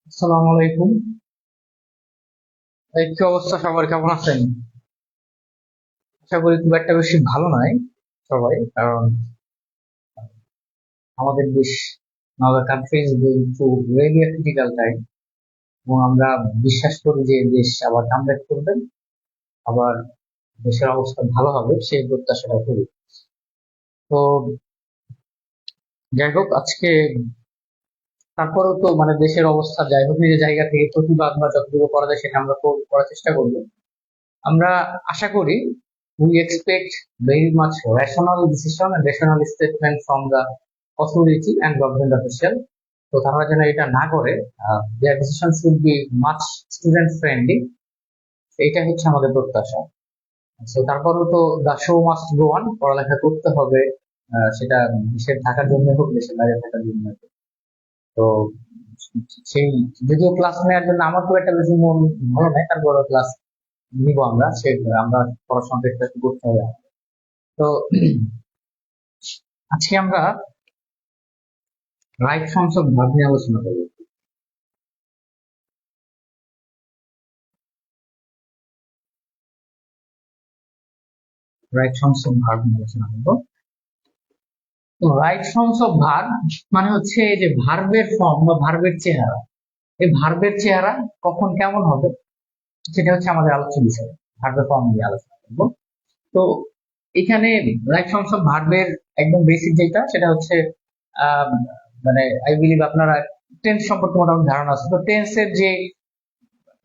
আসসালামু আলাইকুম। এই কি অবস্থা, সবার কেমন আছেন? আশা করি খুব একটা বেশি ভালো নয় সবাই, কারণ আমাদের দেশ, আমাদের country is going through really a critical time, এবং আমরা বিশ্বাস করি যে দেশ আবার কামব্যাক করবে, আবার দেশের অবস্থা ভালো হবে সেই প্রত্যাশাটা করি। তো যাই হোক, আজকে তারপরেও তো মানে দেশের অবস্থা যাই হোক, নিজের জায়গা থেকে প্রতিবাদ বা যতটুকু করা যায় সেটা আমরা করার চেষ্টা করবো। আমরা আশা করি, we expect very much rational decision and rational statement from the authority and government official. তো তারা যেন এটা না করে, their decision should be much student friendly। এটা হচ্ছে আমাদের প্রত্যাশা। তো তারপরও তো the show must go on, পড়ালেখা করতে হবে, সেটা দেশের থাকার জন্য হোক, দেশের বাইরে থাকার জন্য হোক। তো সেই, যদিও ক্লাস নেওয়ার জন্য আমার খুব একটা বেশি মন ভালো নয়, তারপরে ক্লাস নিব আমরা, সে আমরা পড়াশোনাটা একটু করতে হবে। তো আজকে আমরা রাইট ফর্মস অফ ভার্ব নিয়ে আলোচনা করবো। রাইট ফর্মস অফ ভার্ব নিয়ে আলোচনা করবো। তো রাইট ফর্মস অফ ভার্ব মানে হচ্ছে এই যে ভার্বের ফর্ম বা ভার্বের চেহারা, এই ভার্বের চেহারা কখন কেমন হবে সেটা হচ্ছে আমাদের আলোচ্য বিষয়। ভার্বের ফর্ম নিয়ে আলোচনা করবো। তো এখানে রাইট ফর্মস অফ ভার্বের একদম বেসিক যেটা, সেটা হচ্ছে আহ, মানে আই বিলিভ আপনারা টেন্স সম্পর্কে মোটামুটি ধারণা আছে। তো টেন্সের যে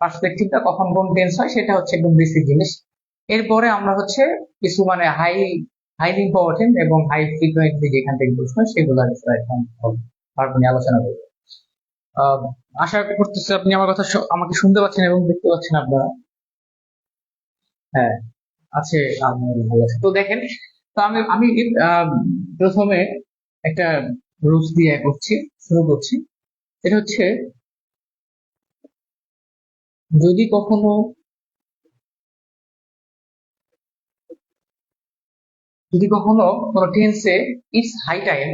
পার্সপেক্টিভটা, কখন কোন টেন্স হয়, সেটা হচ্ছে একদম বেসিক জিনিস। এরপরে আমরা হচ্ছে কিছু মানে হাইলি ইম্পর্টেন্ট এবং হাই ফ্রিকোয়েন্টলি যেখান থেকে প্রশ্ন হয় সেগুলো ভার্ব নিয়ে আলোচনা করবো। আহ, আশা করতেছি আপনি আমার কথা আমাকে শুনতে পাচ্ছেন এবং দেখতে পাচ্ছেন আপনারা। হ্যাঁ, আছে, আমার ভালো আছে। তো দেখেন, তো আমি আমি আহ, প্রথমে একটা রুলস দিয়ে শুরু করছি। এটা হচ্ছে, যদি কখনো যদি কখনো কোনো টেন্সে ইটস হাই টাইম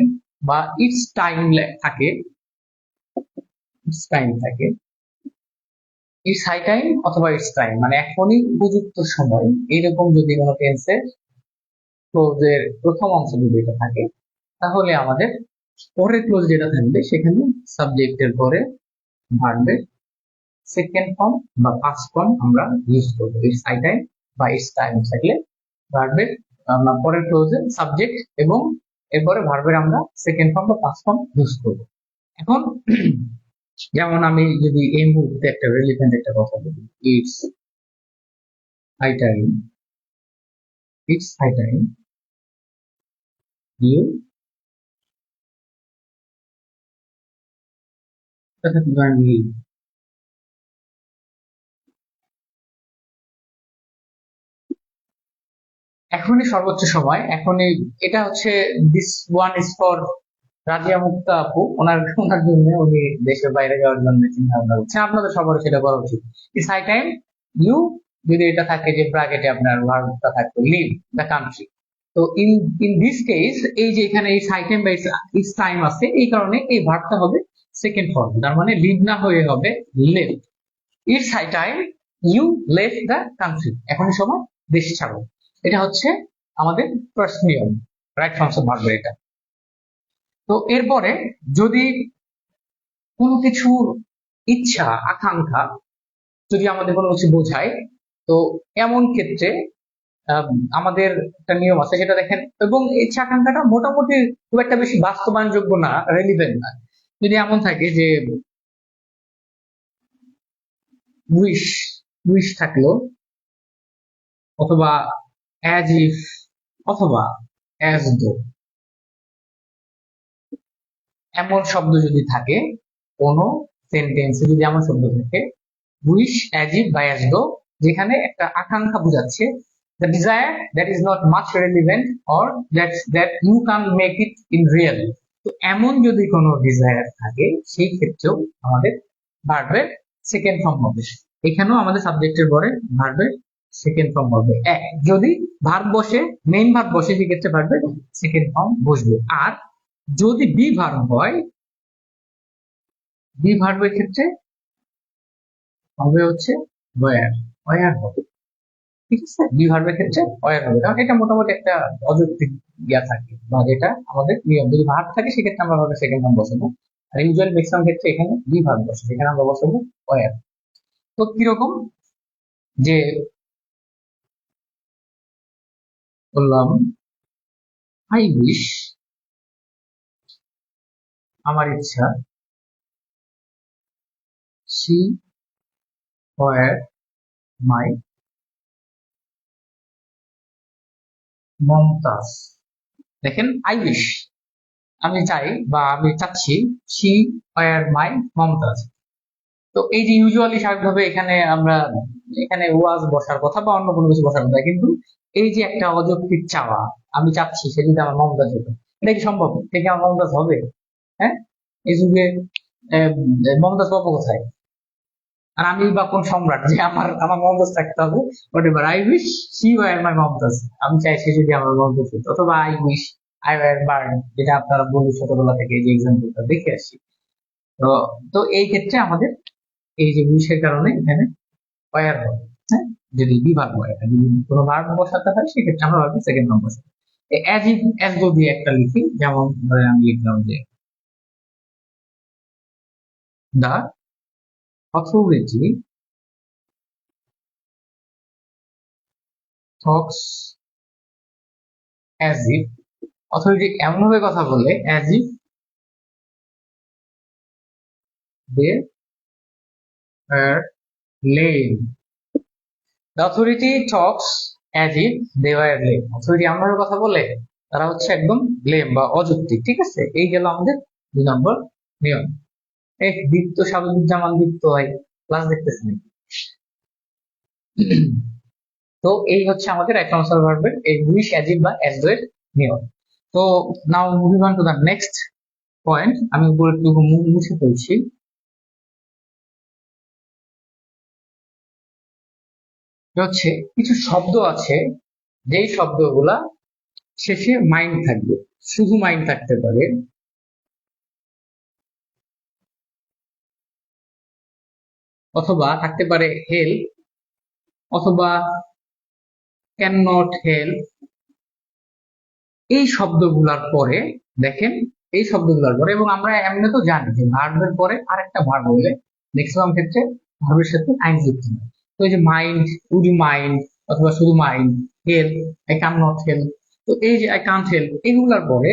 বা ইটস টাইম থাকে, ইটস টাইম থাকে, ইটস হাই টাইম অথবা ইটস টাইম মানে এখনই উপযুক্ত সময়, এইরকম যদি কোনো টেন্সে ক্লোজের প্রথম অংশ যদি এটা থাকে, তাহলে আমাদের পরের ক্লোজ যেটা থাকবে সেখানে সাবজেক্টের পরে ভার্বের সেকেন্ড ফর্ম বা ফার্স্ট ফর্ম আমরা ইউজ করবো। ইটস হাই টাইম বা ইটস টাইম থাকলে ভার্বের আমরা পরের ক্লোজে সাবজেক্ট এবং এরপরে ভার্বের আমরা সেকেন্ড ফর্ম বা ফার্স্ট ফর্ম ইউজ করবো। এখন যেমন আমি যদি এই মুহূর্তে একটা রিলেভেন্ট একটা কথা বলি, it's high time, it's high time you, এখনই সর্বোচ্চ সময়, এখনই। এটা হচ্ছে, this one is for Razia Mukta আপু, ওনার ওনার জন্য, উনি দেশের বাইরে যাওয়ার জন্য চিন্তা ভাবনা করছেন। আপনাদের সবারও সেটা করা উচিত। ইটস হাই টাইম ইউ, যদি এটা থাকে যে ব্র্যাকেটে আপনার ভার্বটা থাকবে লিভ দ্য কান্ট্রি। তো ইন ইন দিস কেস, এই যে এখানে ইটস হাই টাইম বা ইটস টাইম আছে, এই কারণে এই ভার্বটা হবে সেকেন্ড ফর্ম, তার মানে লিভ না হয়ে হবে left. It's high time you left the country, এখনই সময় দেশ ছাড়ো। এটা হচ্ছে আমাদের ফার্স্ট নিয়ম, রাইট ফর্মস অফ ভার্বের এটা। তো এরপরে যদি কোনো কিছুর ইচ্ছা, আকাঙ্ক্ষা যদি আমাদের কোনো কিছু বোঝায়, তো এমন ক্ষেত্রে আহ, আমাদের একটা নিয়ম আছে, সেটা দেখেন। এবং ইচ্ছা আকাঙ্ক্ষাটা মোটামুটি খুব একটা বেশি বাস্তবায়নযোগ্য না, রেলিভেন্ট না। যদি এমন থাকে যে উইশ, উইশ থাকলো, অথবা অ্যাজ ইফ, অথবা অ্যাজ দো, এমন শব্দ যদি থাকে, কোন সেন্টেন্সে যদি এমন শব্দ থাকে, উইশ, অ্যাজ ইফ বা অ্যাজ দো, যেখানে একটা আকাঙ্ক্ষা বোঝাচ্ছে, the desire that is not much relevant or that you can't make it in real। তো এমন যদি কোনো ডিজায়ার থাকে সেই ক্ষেত্রেও আমাদের ভার্বের সেকেন্ড ফর্ম হবে। এখানেও আমাদের সাবজেক্টের পরে ভার্বের সেকেন্ড ফর্ম হবে। যদি ভার্ব বসে, মেইন ভার্ব বসে, সেক্ষেত্রে ভার্বের সেকেন্ড ফর্ম বসবে। আর যদি বি ভার্ব হয়, বি ভার্বের ক্ষেত্রে হবে হচ্ছে ওয়্যার, ওয়্যার হবে। ঠিক আছে, বি ভার্বের ক্ষেত্রে ওয়্যার হবে, কারণ এটা মোটামুটি একটা অযৌক্তিক ইয়া থাকে, বা যেটা আমাদের নিয়ম। যদি ভার্ব থাকে সেক্ষেত্রে আমরা ভার্বের সেকেন্ড ফর্ম বসাবো, আর ইউজুয়ালি ম্যাক্সিমাম ক্ষেত্রে এখানে বি ভার্ব বসে, সেখানে আমরা বসাবো ওয়্যার। তো কিরকম যে বললাম, আই উইশ, আমার ইচ্ছা, শি ওয়্যার মাই মমতাজ। দেখেন, আই উইশ আমি চাই বা আমি চাচ্ছি, শি ওয়্যার মাই মমতাজ। তো এই যে ইউজুয়ালি স্বাভাবিকভাবে এখানে আমরা, এখানে ওয়াজ বসার কথা বা অন্য কোনো কিছু বসার কথা, কিন্তু এই যে একটা অযৌক্তিক চাওয়া, আমি চাচ্ছি সে যদি আমার মমতাজ হতো, এটা কি সম্ভব? সে কি আমার মমতাজ হবে? হ্যাঁ, এই যুগে মমতাজ পাবো কোথায়? আর আমি বা কোন সম্রাট যে আমার আমার মমতাজ থাকতে হবে? Whatever, I wish she were my Mumtaz, আমি চাই সে যদি আমার মমতাজ হতো। অথবা I wish I were bird, যেটা আপনারা বলি ছোটবেলা থেকে, এই যে এক্সাম্পলটা দেখে আসছি। তো তো এই ক্ষেত্রে আমাদের এই যে উইশের কারণে এখানে ওয়্যার হবে। হ্যাঁ, যদি বিভাগ হয়, যদি কোনো ভার্ব বসাতে হয় সেক্ষেত্রে আমরা ভাবি সেকেন্ড ফর্ম বসাবো। অ্যাজ ইফ, অ্যাজ যদি একটা লিখি, যেমন ধরে আমি লিখলাম যে the authority talks as if, authority এমন ভাবে কথা বলে as if they are lame. The authority talks as if they were lame. Authority এমন ভাবে কথা বলে তারা হচ্ছে একদম লেম বা অযৌক্তিক। ঠিক আছে, এই গেল আমাদের 2 নম্বর নিয়ম। এক দীপ্ত স্বাভাবিক জামান দীপ্ত হয়, ক্লাস দেখতেছেন। তো এই হচ্ছে আমাদের অ্যাকাউন্টসাল ভার্বের এই উইশ, অ্যাজ ইফ বা অ্যাজ দো এর নিয়ম। তো নাও moving on to the next point. আমি উপরে একটু মুছে ফেলছি। হচ্ছে কিছু শব্দ আছে, যেই শব্দগুলা শেষে মাইন্ড থাকবে, শুধু মাইন্ড থাকতে পারে, অথবা থাকতে পারে হেল্প, অথবা ক্যান নট হেল্প। এই শব্দগুলার পরে দেখেন, এই শব্দগুলার পরে, এবং আমরা এমনি তো জানি যে ভার্বের পরে আরেকটা ভার্ব হলে ম্যাক্সিমাম ক্ষেত্রে ভার্বের সাথে আইন যুক্ত হয়। তো এই যে মাইন্ড, উড ইউ মাইন্ড, অথবা শুধু mind, help, I can not help. তো এই যে আই কান্ট হেল্প, এগুলার পরে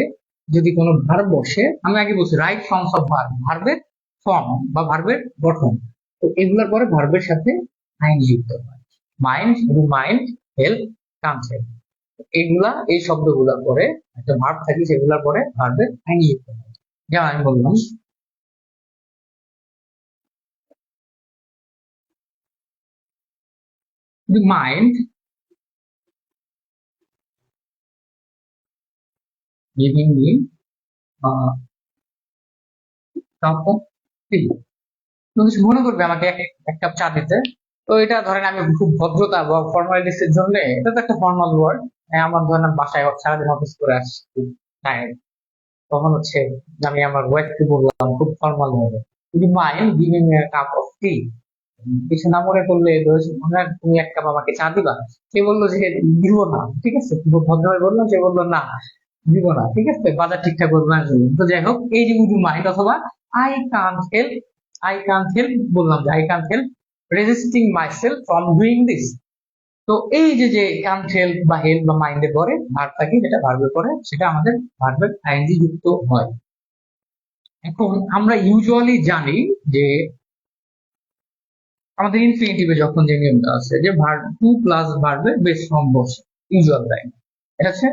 যদি কোনো ভার্ব বসে, আমি আগে বলছি রাইট ফর্মস অফ ভার্ব, ভার্বের ফর্ম বা ভার্বের গঠন, তো এগুলার পরে ভার্বের সাথে আইন যুক্ত হয়। Mind, would you mind, help, can't help, এইগুলা, এই শব্দগুলার পরে একটা ভার্ব থাকে, সেগুলোর পরে ভার্বের আইন যুক্ত হয়। যেমন আমি বললাম, mind giving me cup of tea. কিছু মনে করবে আমাকে এক কাপ চা দিতে। তো এটা ধরেন আমি খুব ভদ্রতা বা ফর্মালিটিস এর জন্য, এটা তো একটা ফর্মাল ওয়ার্ড। আমার ধরেন বাসায় সারাদিন অফিস করে আসছি, খুব টায়ার্ড, তখন হচ্ছে আমি আমার ওয়াইফকে বললাম খুব ফর্মাল ভাবে, যদি mind giving me a cup of tea, কিছু না মনে করলে তুমি এক কাপ আমাকে চা দিবা। সে বললো যে দিব না, ঠিক আছে, ভদ্রভাবে বললাম, সে বললো না দিব না, ঠিক আছে, বাজার ঠিকঠাক করবে না। তো যাই হোক, এই যে উড ইউ মাইন্ড অথবা I can't help, I can't help বললাম যে I can't help resisting myself from doing this. তো এই যে যে কান্ট হেল্প বা হেল্প বা মাইন্ডের পরে ভার্ব থাকে, যেটা ভার্বের পরে সেটা আমাদের ভার্বের আইএনজি যুক্ত হয়। এখন আমরা ইউজুয়ালি জানি যে আমাদের ইনফিনিটিভে যখন যে নিয়মটা আছে যে ভার্ব টু প্লাস ভার্বের বেস ফর্ম বসে, ইউজুয়াল টাইম, এটা হচ্ছে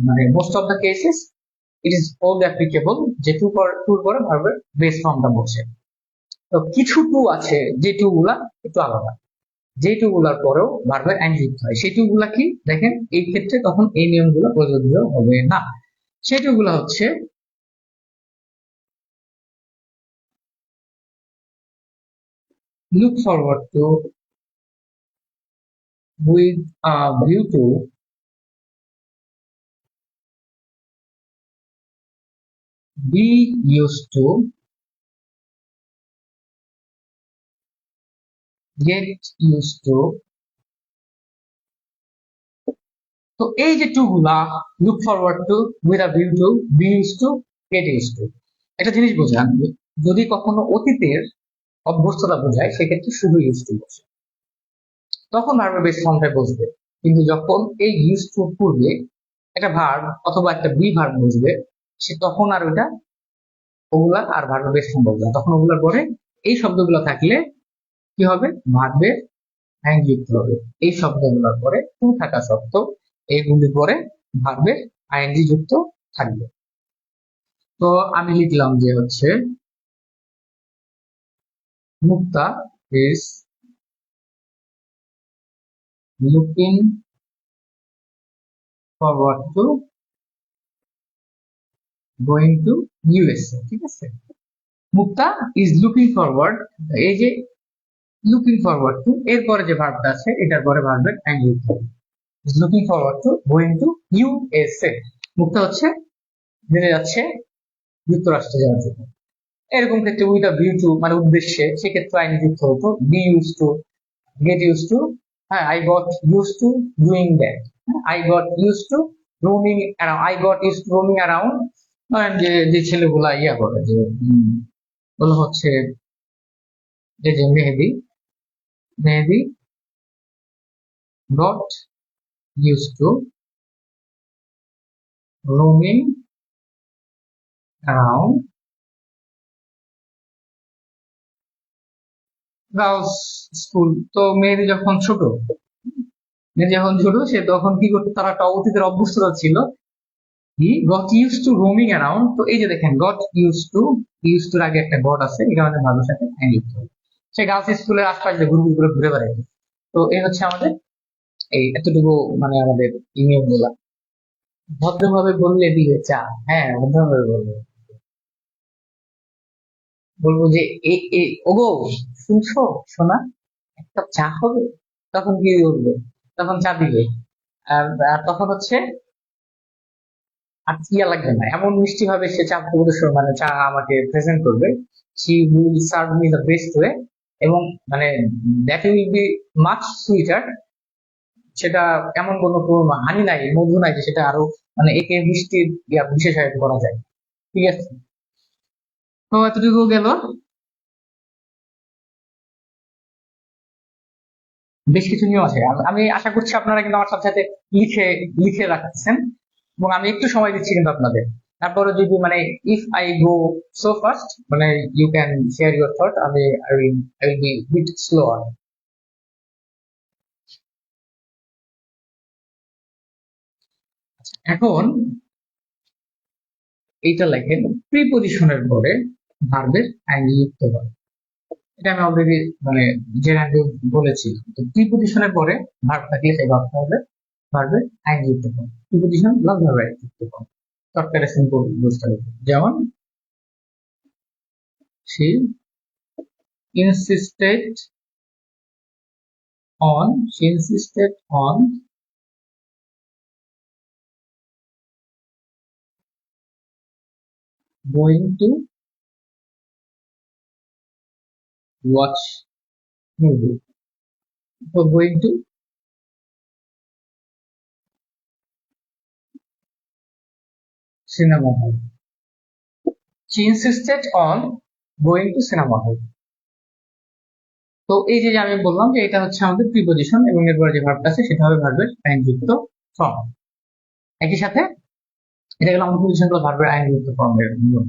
মানে most of the cases it is all applicable, যে টুর পরে ভার্বের বেস ফর্মটা বসে। তো কিছু টু আছে যে টু গুলা একটু আলাদা। যে টু গুলার পরেও ভার্বের আইন যুক্ত হয়, সেই টু গুলা কি দেখেন, এই ক্ষেত্রে তখন এই নিয়মগুলো প্রযোজ্য হবে না। সেই টু গুলা হচ্ছে look forward to, with a view to, be used to, get used to। তো এই যে টু গুলা, look forward to, with a view to, be use to, get use to, একটা জিনিস বোঝান, যদি কখনো অতীতের অভ্যস্ততা বোঝায় সেক্ষেত্রে শুধু ইউজ টু বসে, তখন ভার্বের বেস ফর্মটাই বসবে। কিন্তু যখন এই ইউজ টু পূর্বে একটা ভার্ব অথবা একটা বি ভার্ব বসবে, সে তখন আর ওইটা ওগুলা আর ভার্বের বেস ফর্ম বসবে না, তখন ওগুলার পরে এই শব্দগুলো থাকলে কি হবে, ভার্বের আইন যুক্ত হবে। এই শব্দগুলোর পরে টু থাকা সত্ত্বেও এইগুলির পরে ভার্বের আইএনজি যুক্ত থাকবে। তো আমি লিখলাম যে হচ্ছে Mukta is looking forward to going to USA. ঠিক আছে, মুক্তা ইজ লুকিং ফরওয়ার্ড, এই যে লুকিং ফরওয়ার্ড টু এরপরে যে ভার্বটা আছে এটার পরে ভার্বের আইন যুক্ত হবে। Is looking forward to going to USA, Mukta হচ্ছে জেনে যাচ্ছে যুক্তরাষ্ট্রে যাওয়ার জন্য। এরকম ক্ষেত্রে উইথ আ ভিউ টু মানে উদ্দেশ্যে, সেক্ষেত্রে আইন যুক্ত হতো be use to, get used to, I got used to doing that, I got used to roaming around, I got used to roaming around। যে যে ছেলেগুলা ইয়া করে যে বলা হচ্ছে যে মেহেদি, মেহেদি got used to roaming around girls school. তো মেহেদি যখন ছোট, মেহেদি যখন ছোট সে তখন কি করতো, তারা একটা অতীতের অভ্যস্ততা ছিল, he got use to roaming around. তো এই যে দেখেন গট ইউজ টু, ইউজ টুর আগে একটা গট আছে, এটা আমাদের ভালোর সাথে যুক্ত হবে। সে গার্লস স্কুলের আশপাশ দিয়ে ঘুরে ঘুরে ঘুরে বেড়াইতো। তো এই হচ্ছে আমাদের এই এতটুকু মানে আমাদের ইমেল গুলা। ভদ্রভাবে বললে দিবে চা, হ্যাঁ ভদ্রভাবে বলবো, বলবো যে ওগো শুনছো শোনা, এক কাপ চা হবে, তখন কি বলবে, তখন চা দিবে। আর আর তখন হচ্ছে আর ইয়া লাগবে না, এমন মিষ্টি ভাবে সে চা পরিবেশন মানে চা আমাকে প্রেজেন্ট করবে, she will serve me the best way, এবং মানে that will be much sweeter, সেটা এমন কোনো হানি নাই, মধু নাই যে সেটা আরো মানে একে মিষ্টির ইয়া বিশেষায়িত করা যায়। ঠিক আছে, তো এতটুকু গেল। বেশ কিছু নিয়ম আছে, আমি আশা করছি আপনারা কিন্তু আমার সাথে সাথে লিখে লিখে রাখতেছেন, এবং আমি একটু সময় দিচ্ছি কিন্তু আপনাদের। তারপরে যদি মানে if I go so fast, মানে you can share your thought, আমি I will be bit slower. এখন এইটা লেখেন প্রিপজিশনের পরে ভার্বের আইনজি যুক্ত হয়, এটা আমি অলরেডি মানে জেনারেলি বলেছি। তো প্রিপজিশনের পরে ভার্ব থাকলে সেই ভার্বটা হবে ভার্বের আইনজি যুক্ত হয়, প্রিপজিশন প্লাস ভার্বের আইনজি যুক্ত হয়। চটকারে সিম্পল বুঝতে হবে, যেমন she insisted she insisted on going to watch movie, for going to cinema hall, she insisted on going to cinema hall। তো এই যে আমি বললাম যে এটা হচ্ছে আমাদের প্রিপজিশন, এবং এরপরে যে ভার্বটা আছে সেটা হবে ভার্বের আইনযুক্ত ফর্ম। একই সাথে এটা গেল আমাদের প্রিপজিশন প্লাস ভার্বের আইনযুক্ত ফর্মের নিয়ম।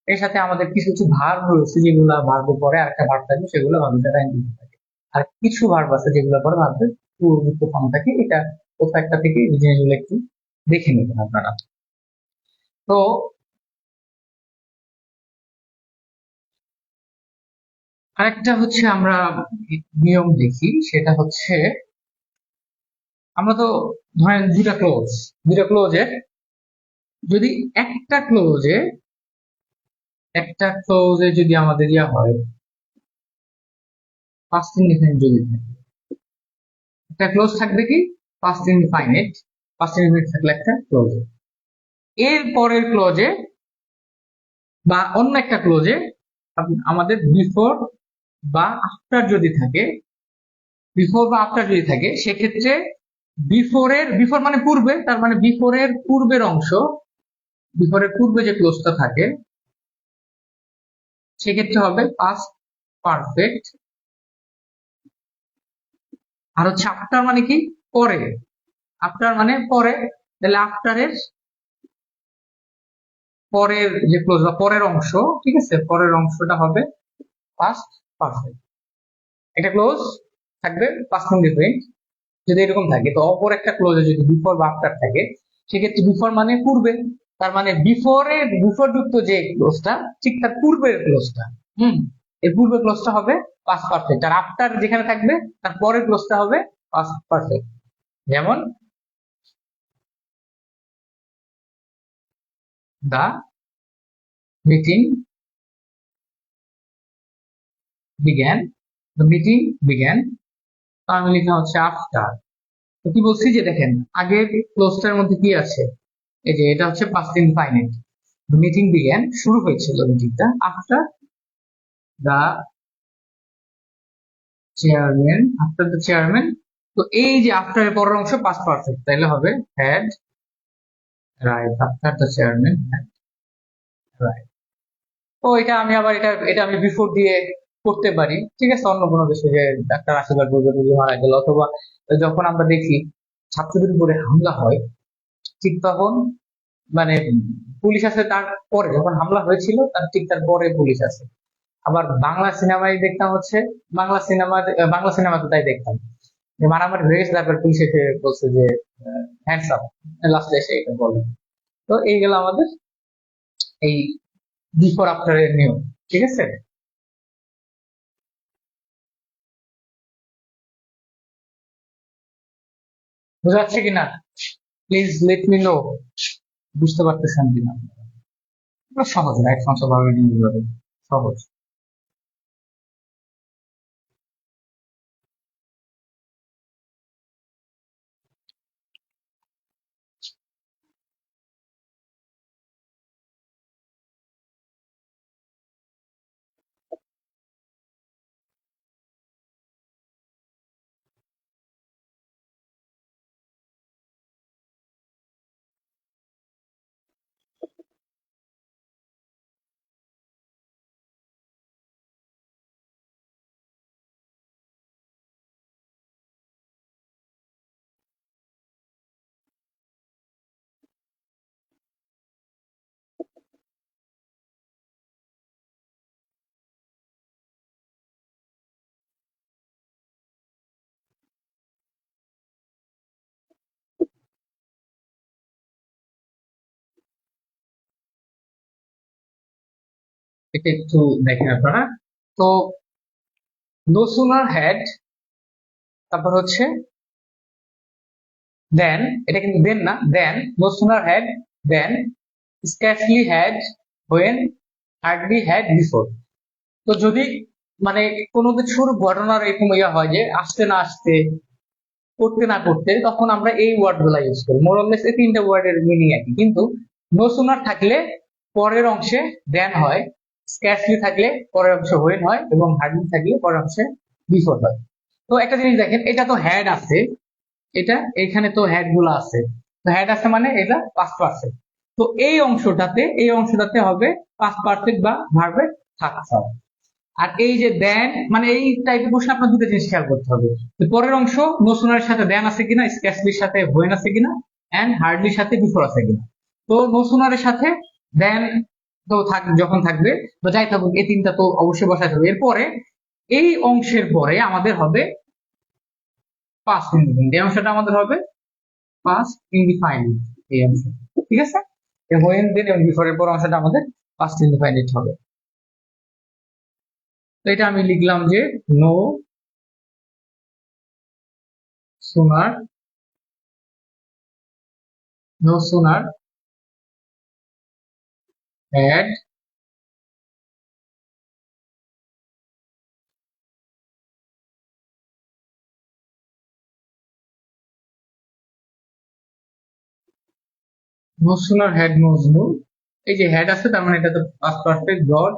এর সাথে আমাদের কিছু কিছু ভার্ব রয়েছে যেগুলো ভার্বের পরে আরেকটা ভার্ব থাকে, সেগুলো ভার্বের আইনযুক্ত থাকে। আর কিছু ভার্ব আছে যেগুলো পরে ভার্বের পূর্বযুক্ত ফর্ম থাকে। এটা কোথাও একটা থেকে এই জিনিসগুলো একটু দেখে নেবেন আপনারা। তো আরেকটা হচ্ছে আমরা নিয়ম দেখি, সেটা হচ্ছে আমরা তো ধরেন দুইটা ক্লোজে যদি একটা ক্লোজে যদি আমাদের ইয়া হয় পাস্ট ইনডিফিনিট যদি থাকে, একটা ক্লোজ থাকবে কি পাস্ট ইনডিফিনিট থাকলে একটা ক্লোজ, এর পরের ক্লোজে বা অন্য একটা ক্লোজে আমাদের বিফোর বা আফটার যদি থাকে সেক্ষেত্রে বিফোর মানে পূর্বে, তার মানে বিফোরের পূর্বে যে ক্লোজটা থাকে সেক্ষেত্রে হবে পাস্ট পারফেক্ট। আর হচ্ছে আফটার মানে কি পরে, তাহলে আফটারের পরের যে ক্লোজ বা পরের অংশ, ঠিক আছে, পরের অংশটা হবে পাস্ট পারফেক্ট। একটা ক্লোজ থাকবে পাস্ট ইনডিফিনিট যদি এরকম থাকে, তো অপর একটা ক্লোজে যদি বিফোর বা আফটার থাকে সেক্ষেত্রে বিফোর মানে পূর্বে, তার মানে বিফোর যুক্ত যে ক্লোজটা ঠিক তার পূর্বের ক্লোজটা, এর পূর্বের ক্লোজটা হবে পাস্ট পারফেক্ট, আর আফটার যেখানে থাকবে তার পরের ক্লোজটা হবে পাস্ট পারফেক্ট। যেমন দা মিটিং বিগ্যান, আমি লিখা হচ্ছে আফটার। তো কি বলছি যে দেখেন আগের ক্লোজটার মধ্যে কি আছে, এই যে এটা হচ্ছে পাস্ট ইনফাইনাইট, মিটিং বিগ্যান শুরু হয়েছিল মিটিংটা আফটার দা চেয়ারম্যান। তো এই যে আফটার এর পরের অংশ পাস্ট পারফেক্ট, তাইলে হবে had right after the chairman had right. তো এটা আমি আবার এটা আমি বিফোর দিয়ে করতে পারি, ঠিক আছে, অন্য কোনো কিছু, যে ডাক্তার আশীর্বাদ করবে রোগী মারা গেল, অথবা যখন আমরা দেখি ছাত্রদের উপরে হামলা হয় ঠিক তখন মানে পুলিশ আছে তার পরে, যখন হামলা হয়েছিল তার ঠিক তার পরে পুলিশ আছে। আবার বাংলা সিনেমাতে তাই দেখতাম যে মারামারি হয়ে গেছে, তারপর পুলিশ এসে বলছে যে হ্যান্ডস আপ, লাস্টে এসে এটা বলে। তো এই গেল আমাদের এই বিফোর আফটার এর নিয়ম, ঠিক আছে। বুঝা যাচ্ছে কিনা প্লিজ লেট মি নো, বুঝতে পারতেছেন কিনা। সহজ, রাইট ফাংশন ভাবে সহজ। এটা একটু দেখেন আপনারা। তো নো সুনার হ্যাড, তারপর হচ্ছে দেন, এটা কিন্তু দেন না, then no sooner had than scarcely had when hardly had before. তো যদি মানে কোনো কিছুর ঘটনার এরকম ইয়া হয় যে আসতে না আসতে, করতে না করতে, তখন আমরা এই ওয়ার্ড গুলা ইউজ করি। মোরলেস এই তিনটা ওয়ার্ডের মিনিং একই, কিন্তু নো সুনার থাকলে পরের অংশে দেন হয়, স্ক্যারসলি থাকলে পরের অংশে হোয়েন হয়, এবং হার্ডলি থাকলে পরের অংশে বিফোর হয়। তো একটা জিনিস দেখেন, এটা তো হ্যাড আছে, এটা এখানে তো হ্যাড গুলো আছে, তো হ্যাড আছে মানে এটা পাস্ট পারফেক্ট। তো এই অংশটাতে হবে পাস্ট পারফেক্ট বা ভার্বের থাকতে হবে। আর এই যে দেন মানে এই টাইপের প্রশ্ন আপনার দুটো জিনিস খেয়াল করতে হবে, যে পরের অংশ নো সুনারের সাথে দেন আছে কিনা, স্ক্যাসলির সাথে হোয়েন আছে কিনা, এন্ড হার্ডলির সাথে বিফোর আছে কিনা। তো নো সুনারের সাথে দেন তো যখন থাকবে বা যাই থাকুক, এই তিনটা তো অবশ্যই বসাতে হবে। এরপরে এই অংশের পরে আমাদের হবে পাস্ট ইনডিফিনিট, এই অংশটা আমাদের হবে পাস্ট ইনডিফাইনিট, এই অংশ, ঠিক আছে। হোয়েন দেন এবং বিফোর এর পর অংশটা আমাদের পাস্ট ইনডিফাইনিট হবে। তো এটা আমি লিখলাম যে no sooner no sooner had no sooner had Majnu, এই যে হ্যাড আছে তার মানে এটা তো past perfect, got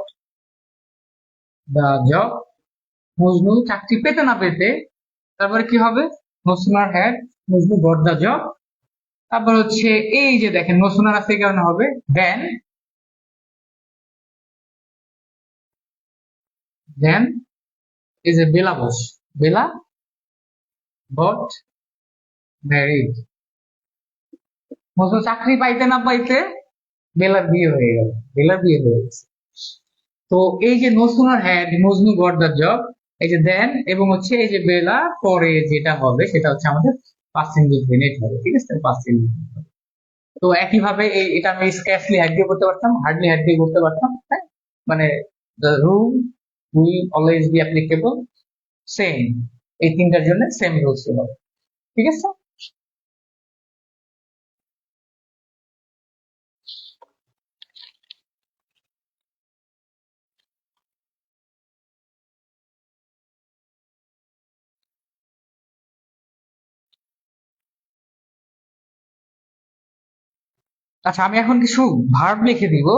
the job, Majnu চাকরি পেতে না পেতে, তারপরে কি হবে, no sooner had Majnu got the job, তারপর হচ্ছে এই যে দেখেন নো সুনার আছে এই কারণে হবে দেন, দেন এই যে বেলা বস, বেলা গট ম্যারিড, মজনু চাকরি পাইতে না পাইতে বেলার বিয়ে হয়ে গেল, বেলার বিয়ে হয়ে গেছে। তো এই যে no sooner had Majnu got the job, এই যে দেন এবং হচ্ছে এই যে বেলা পরে যেটা হবে সেটা হচ্ছে আমাদের পাস্ট ইনডিফিনিট হবে, ঠিক আছে, পাস্ট ইনডিফিনিট। তো একইভাবে এটা আমি স্ক্যাচলি হ্যাড দিয়ে করতে পারতাম, হার্ডলি হ্যাড দিয়ে করতে পারতাম, হ্যাঁ, মানে the rule will always be applicable, same, এই তিনটার জন্য সেম রুলস হবে, ঠিক আছে। আচ্ছা আমি এখন কিছু ভার্ব লিখে দিব,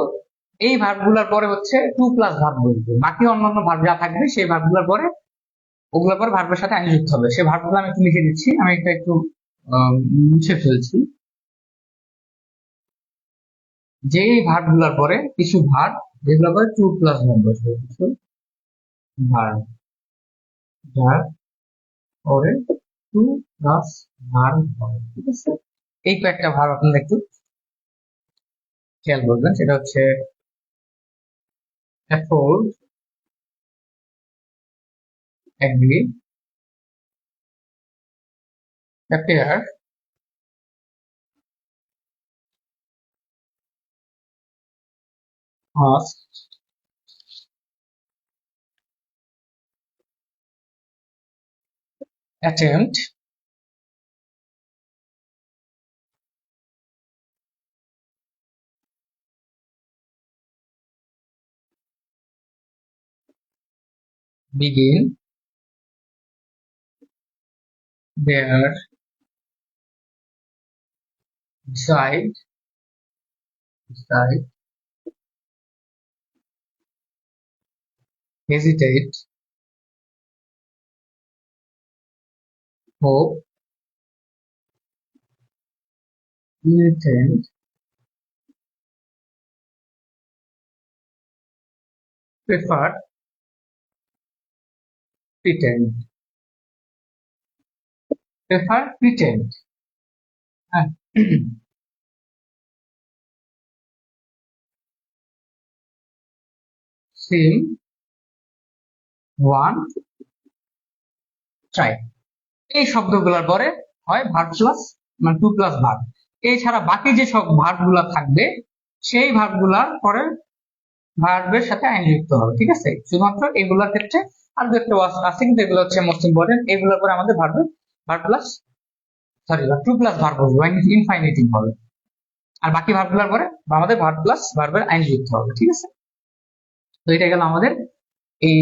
এই ভার্ব গুলার পরে হচ্ছে টু প্লাস ভার্ব বলবো, বাকি অন্যান্য ভার্ব যা থাকবে সেই ভার্ব গুলার পরে ওগুলোর পর ভার্বের সাথে আইন যুক্ত হবে, সেই ভার্বগুলো আমি একটু লিখে দিচ্ছি, আমি এটা একটু মুছে ফেলছি। যে ভার্বগুলোর পরে কিছু ভার্ব যেগুলোর পরে টু প্লাস ভার্ব বসবে, কিছু ভার্ব যার পরে টু প্লাস ভার্ব হবে, ঠিক আছে। এই কয়েকটা ভার্ব আপনারা একটু খেয়াল করবেন, সেটা হচ্ছে afford, agree, appear, ask, attempt, begin, dare, decide, decide, hesitate, hope, intend, prefer, pretend, prefer, pretend, হ্যাঁ, সিম, ওয়ান, ট্রাই, এই শব্দগুলোর পরে হয় ভার্ব প্লাস মানে টু প্লাস ভার্ব, এছাড়া বাকি যে সব ভার্ব গুলা থাকবে সেই ভার্ব গুলার পরে ভার্বের সাথে আইন যুক্ত হবে, ঠিক আছে, শুধুমাত্র এগুলোর ক্ষেত্রে আর দু একটা ওয়ার্ড আছে কিন্তু এগুলো হচ্ছে মোস্ট ইম্পর্টেন্ট, এগুলোর পরে আমাদের verb plus sorry to plus verb হবে, ইনফাইনিটিভ হবে, আর বাকি ভার্ব গুলার পরে আমাদের ভার্ব প্লাস ভার্বের আইন যুক্ত হবে, ঠিক আছে। তো এটা গেল আমাদের এই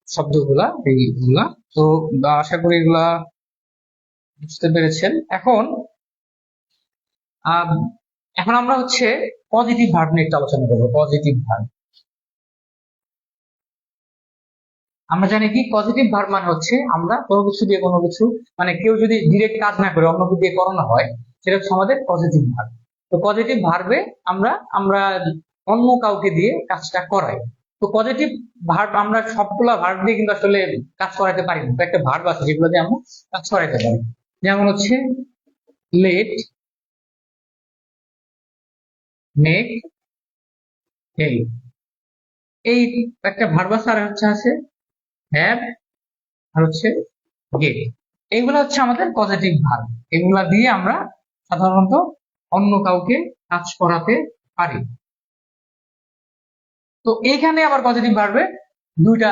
শব্দগুলা এইগুলা। তো আশা করি এগুলা বুঝতে পেরেছেন। আহ, এখন আমরা হচ্ছে পজিটিভ ভার্ব নিয়ে একটু আলোচনা করবো, পজিটিভ ভার্ব। আমরা জানি কি পজিটিভ ভার্ব মানে হচ্ছে আমরা কোনো কিছু দিয়ে কোনো কিছু, মানে কেউ যদি ডিরেক্ট কাজ না করে অন্য কিছু দিয়ে করানো হয় সেটা হচ্ছে আমাদের পজিটিভ ভার্ব। তো পজিটিভ ভার্বে আমরা আমরা অন্য কাউকে দিয়ে কাজটা করাই। তো পজিটিভ ভার্ব আমরা সবগুলা ভার্ব দিয়ে কিন্তু আসলে কাজ করাতে পারি না, একটা ভার্ব আছে যেগুলো দিয়ে আমরা কাজ করাতে পারি, যেমন হচ্ছে লেট, মেক, হেল্প, এই একটা ভার্ব আছে, আর হচ্ছে হ্যাভ, আর হচ্ছে গেট, এইগুলো হচ্ছে আমাদের পজিটিভ ভার্ব, এগুলা দিয়ে আমরা সাধারণত অন্য কাউকে কাজ করাতে পারি। তো এইখানে আবার পজিটিভ ভার্বে দুইটা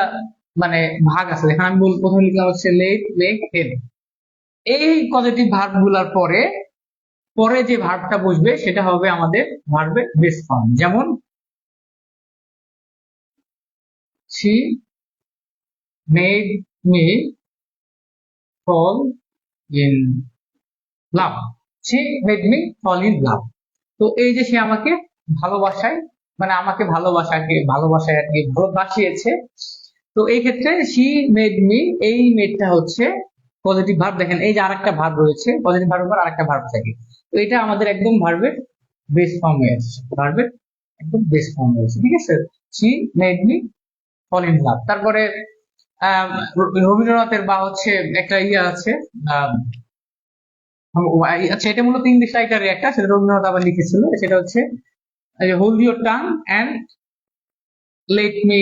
মানে ভাগ আছে, দেখেন আমি প্রথমে লিখলাম হচ্ছে লেট, মেক, হেড। এই পজিটিভ ভার্ব গুলার পরে পরে যে ভার্বটা বসবে সেটা হবে আমাদের ভার্বের বেস ফর্ম। যেমন she made me fall in love, she made me fall in love। তো এই যে সে আমাকে ভালোবাসায়, মানে আমাকে ভালোবাসায় আর কি ভালোবাসিয়েছে। তো এই ক্ষেত্রে she made me, এই মেডটা হচ্ছে পজিটিভ ভার্ব। দেখেন এই যে আরেকটা ভার্ব রয়েছে, পজিটিভ ভার্বের পর আরেকটা ভার্ব থাকে। তো এটা আমাদের একদম ভার্বের বেস ফর্মে আছে, ভার্বের একদম বেস ফর্মে আছে, ঠিক আছে। she made me fall in love। তারপরে রবীন্দ্রনাথের বা হচ্ছে একটা ইয়ে আছে, আহ, আচ্ছা এটা মূলত ইংলিশ রাইটারের একটা, সেটা রবীন্দ্রনাথ আবার লিখেছিল, সেটা হচ্ছে hold your tongue and let me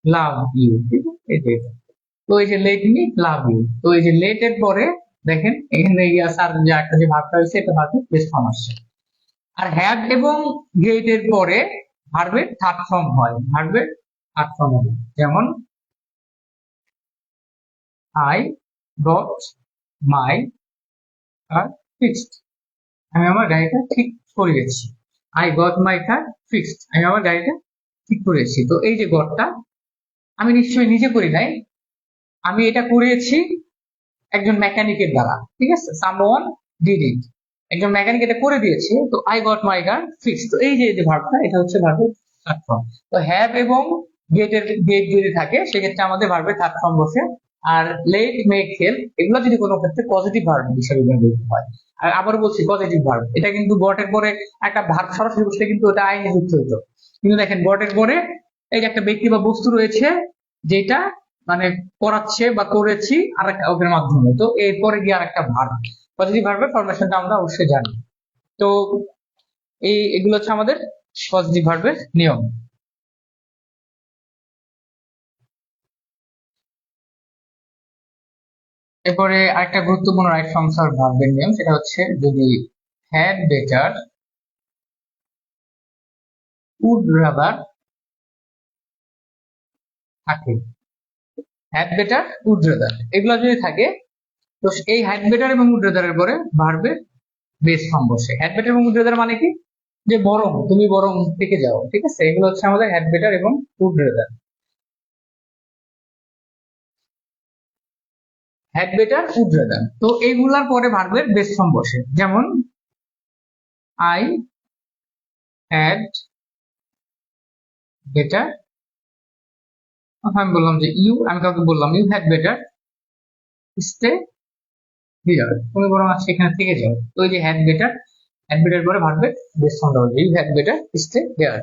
love you, ঠিক আছে। তো এই যে লেট মি লাভ ইউ, তো এই যে লেট এর পরে দেখেন এখানে আর যে একটা যে ভার্বটা হয়েছে এটা ভার্বের বেস ফর্ম আসছে। আর হ্যাড এবং গেট এর পরে ভার্বের থার্ড ফর্ম হয়, ভার্বের থার্ড ফর্ম হবে। যেমন I got my car fixed, আমি আমার গাড়িটা ঠিক করিয়েছি। I got my car fixed, আমি আমার গাড়িটা ঠিক করেছি। তো এই যে গটটা আমি নিশ্চয়ই নিজে করি নাই, আমি এটা করিয়েছি একজন মেকানিকের দ্বারা, ঠিক আছে। সামওয়ান ডিড ইট, একজন মেকানিক এটা করে দিয়েছে। তো I got my car fixed, তো এই যে ভার্বটা এটা হচ্ছে ভার্বের থার্ড ফর্ম। তো হ্যাভ এবং গেট যদি থাকে সেক্ষেত্রে আমাদের ভার্বের থার্ড ফর্ম বসে। আর লেট, মেক, হেল্প এগুলো যদি কোনো ক্ষেত্রে পজিটিভ ভার্ব হিসেবে ব্যবহৃত হয়। আর আবার বলছি পজিটিভ ভার্ব, এটা কিন্তু গটের পরে একটা ভার্ব সরাসরি বসলে কিন্তু ওটা আইনে যুক্ত হতো। কিন্তু দেখেন গটের পরে এই যে একটা ব্যক্তি বা বস্তু রয়েছে যেটা মানে করাচ্ছে বা করেছি আর একটা ওদের মাধ্যমে, তো এরপরে গিয়ে আর একটা ভার্ব। পজিটিভ ভার্বের ফরমেশনটা আমরা অবশ্যই জানি। তো এগুলো হচ্ছে আমাদের পজিটিভ ভার্বের নিয়ম। এরপরে আরেকটা গুরুত্বপূর্ণ রাইট ফর্মস অর ভার্বের নিয়ম, সেটা হচ্ছে যদি হ্যাড, বেটার, উড রাদার থাকে, হ্যাড, বেটার, উড রাদার এগুলো যদি থাকে, তো এই হ্যাড, বেটার এবং উড রাদারের পরে ভার্বের বেস ফর্ম বসে। হ্যাড, বেটার এবং উড রাদার মানে কি, যে বরং, তুমি বরং থেকে যাও, ঠিক আছে। এগুলো হচ্ছে আমাদের হ্যাড, বেটার এবং would rather. Had, better, would rather, তো এইগুলার পরে ভার্বের বেস ফর্ম বসে। যেমন আই হ্যাড বেটার, আমি বললাম যে ইউ, আমি কাউকে বললাম you had better stay here, তুমি বরং আজকে এখানে থেকে যাও। তো ওই যে হ্যাড বেটার পরে ভার্বের বেস ফর্মটা হবে you had better stay here.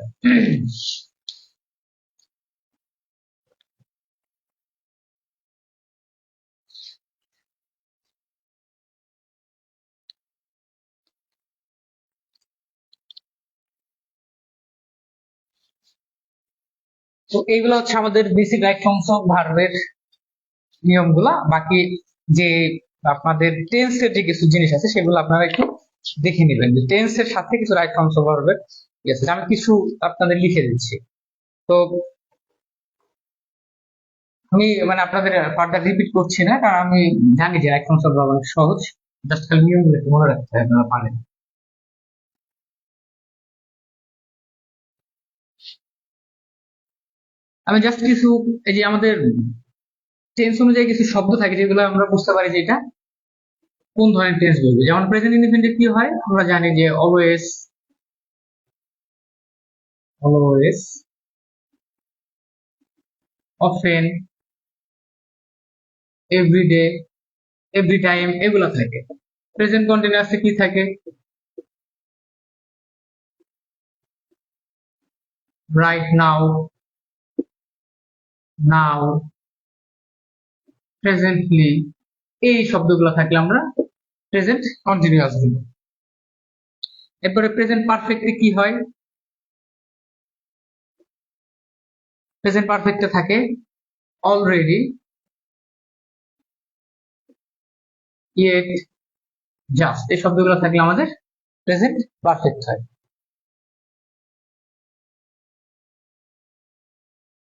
তো এইগুলো হচ্ছে আমাদের বেসিক রাইট ফর্মস অফ ভার্বের নিয়মগুলা। বাকি যে আপনাদের টেন্সের যে কিছু জিনিস আছে সেগুলো আপনারা একটু দেখে নেবেন, যে টেন্সের সাথে কিছু রাইট ফর্মস অফ ভার্বের আছে, আমি কিছু আপনাদের লিখে দিচ্ছি। তো আমি মানে আপনাদের ফার্দার রিপিট করছি না, কারণ আমি জানি যে রাইট ফর্মস অফ ভার্ব অনেক সহজ, জাস্ট খালি নিয়মগুলো একটু মনে রাখতে হয়, আপনারা পারেন। আমি জাস্ট কিছু, এই যে আমাদের টেন্স অনুযায়ী কিছু শব্দ থাকে যেগুলো আমরা বুঝতে পারি যে এটা কোন ধরনের টেন্স বলবো। যেমন প্রেজেন্ট ইনডিফিনিটে কি হয়, আমরা জানি যে always, always, often, everyday, every time এগুলো থাকে। প্রেজেন্ট কন্টিনিউয়াসে কি থাকে, রাইট নাও, নাও, প্রেজেন্টলি, এই শব্দগুলো থাকলে আমরা প্রেজেন্ট কন্টিনিউয়াস বলবো। এরপরে প্রেজেন্ট পারফেক্টে কি হয়, প্রেজেন্ট পারফেক্টে থাকে অলরেডি, ইয়েট, জাস্ট, এই শব্দগুলো থাকলে আমাদের প্রেজেন্ট পারফেক্ট হয়।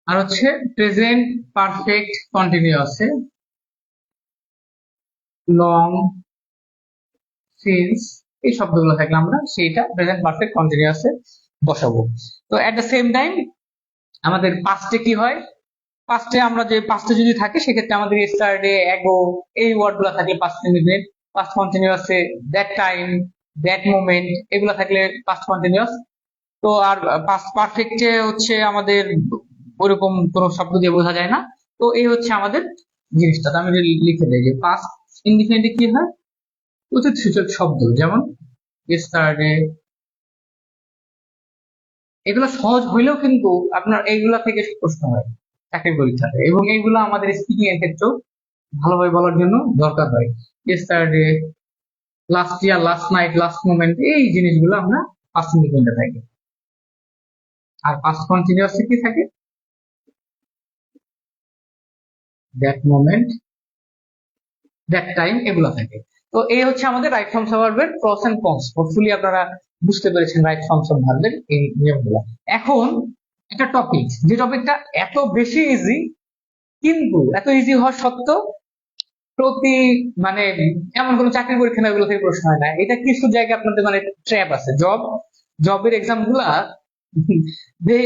আর হচ্ছে প্রেজেন্ট পারফেক্ট কন্টিনিউয়াসে লং, সিন্স এই শব্দগুলো থাকলে আমরা সেইটা প্রেজেন্ট পারফেক্ট কন্টিনিউয়াসে বসাবো। তো এট দ্য সেম টাইম আমাদের পাস্টে কি হয়, পাস্টে আমরা যে পাস্টে যদি থাকে সেক্ষেত্রে আমাদের স্টারডে, অ্যাগো এই ওয়ার্ড গুলা থাকলে পাস্ট ইনডিফিনিট, পাস্ট কন্টিনিউয়াসে দ্যাট টাইম, দ্যাট মোমেন্ট এগুলো থাকলে পাস্ট কন্টিনিউয়াস। তো আর পাস্ট পারফেক্টে হচ্ছে আমাদের ওরকম কোনো শব্দ দিয়ে বোঝা যায় না। তো এই হচ্ছে আমাদের জিনিসটা। তো আমি যদি লিখে দিই যে পাস্ট ইনডিফিনিটে কি হয়, অতীত সূচক শব্দ যেমন ইয়েস্টারডে, এগুলো সহজ হইলেও কিন্তু আপনার এইগুলা থেকে প্রশ্ন হয় চাকরির পরীক্ষাতে, এবং এইগুলো আমাদের স্পিকিং এর ক্ষেত্রেও ভালোভাবে বলার জন্য দরকার হয়। Yesterday, last year, last night, last moment এই জিনিসগুলো আমরা পাস্ট ইনডিফিনিটে থাকে। আর পাস্ট কন্টিনিউয়াসে কি থাকে, দ্যাট মোমেন্ট, দ্যাট টাইম এগুলো থাকে। তো এই হচ্ছে আমাদের রাইট ফর্মস অফ ভার্বের প্রস এন্ড কনস। হোপফুলি আপনারা বুঝতে পেরেছেন রাইট ফর্মস অফ ভার্বের এই নিয়মগুলো। এখন একটা টপিক, যে টপিকটা এত বেশি ইজি, কিন্তু এত ইজি হওয়া সত্ত্বেও প্রতি মানে এমন কোন চাকরি পরীক্ষা না এগুলো থেকে প্রশ্ন হয় না। এটা কিছু জায়গায় আপনাদের মানে ট্র্যাপ আছে। জবের এক্সাম গুলা দে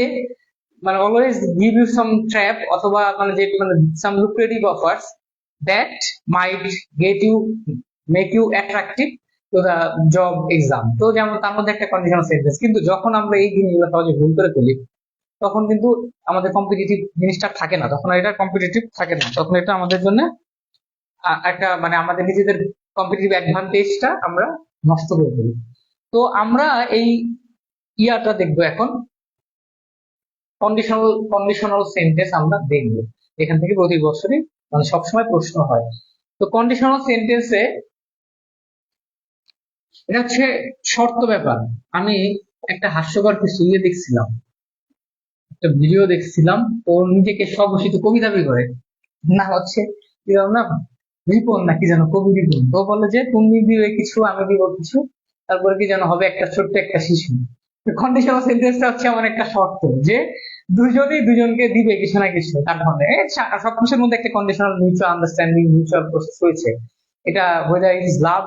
মানে always give you some trap, অথবা মানে যে মানে some lucrative offers that might get you, make you attractive to the job exam. তো যেমন তার মধ্যে একটা কন্ডিশনাল সেন্টেন্স, কিন্তু যখন আমরা এই জিনিসগুলো সহজে ভুল করে ফেলি তখন কিন্তু আমাদের কম্পিটিটিভ জিনিসটা থাকে না, তখন এটা কম্পিটিটিভ থাকে না, তখন এটা আমাদের জন্য একটা মানে আমাদের নিজেদের কম্পিটিটিভ অ্যাডভান্টেজটা আমরা নষ্ট করে ফেলি। তো আমরা এই ইয়াটা দেখবো এখন, কন্ডিশনাল সেন্টেন্স আমরা দেখবো। এখান থেকে প্রতি বছরই মানে সবসময় প্রশ্ন হয়। তো কন্ডিশনাল সেন্টেন্সে এটা হচ্ছে শর্ত ব্যাপার। আমি একটা হাস্যকর কিছু ইয়ে দেখছিলাম, একটা ভিডিও দেখছিলাম, ও নিজেকে স্বঘোষিত কবি দাবি করে, না হচ্ছে কি জানো না, রিপন না কি যেন, কবি রিপন। তো বলে যে তুমি দিবে কিছু আমি দিব কিছু, তারপরে কি যেন হবে একটা ছোট্ট একটা শিশু। কন্ডিশনাল সেন্টেন্সটা হচ্ছে এমন একটা শর্ত যে দুজনেই দুজনকে দিবে কিছু না কিছু, তার মানে সবকিছুর মধ্যে একটা conditional mutual understanding, mutual process রয়েছে। এটা হোয়েদার ইজ লাভ,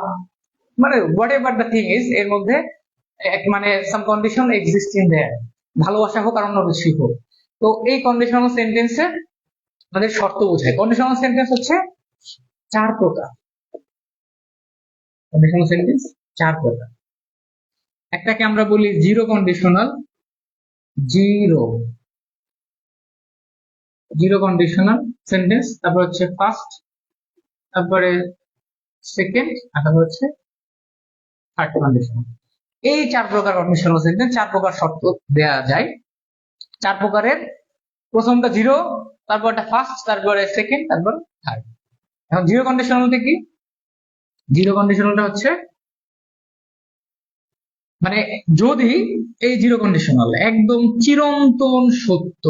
মানে what ever the thing is, এর মধ্যে মানে সাম কন্ডিশন এক্সিস্ট ইন দেয়ার, ভালোবাসা হোক আর অন্য কিছু হোক। তো এই কন্ডিশনাল সেন্টেন্সে আমাদের শর্ত বোঝায়। কন্ডিশনাল সেন্টেন্স হচ্ছে চার প্রকার। কন্ডিশনাল সেন্টেন্স চার প্রকার। একটাকে আমরা বলি zero conditional, zero zero conditional sentence, তারপর হচ্ছে ফার্স্ট, তারপরে সেকেন্ড, আর তারপর হচ্ছে থার্ড কন্ডিশনাল। এই চার প্রকার কন্ডিশনাল সেন্টেন্স, চার প্রকার শর্ত দেয়া যায়। চার প্রকারের প্রথমটা জিরো, তারপরটা ফার্স্ট, তারপরে সেকেন্ড, তারপর থার্ড। এখন জিরো কন্ডিশনালটা কি? জিরো কন্ডিশনালটা হচ্ছে মানে যদি এই জিরো কন্ডিশনাল একদম চিরন্তন সত্য,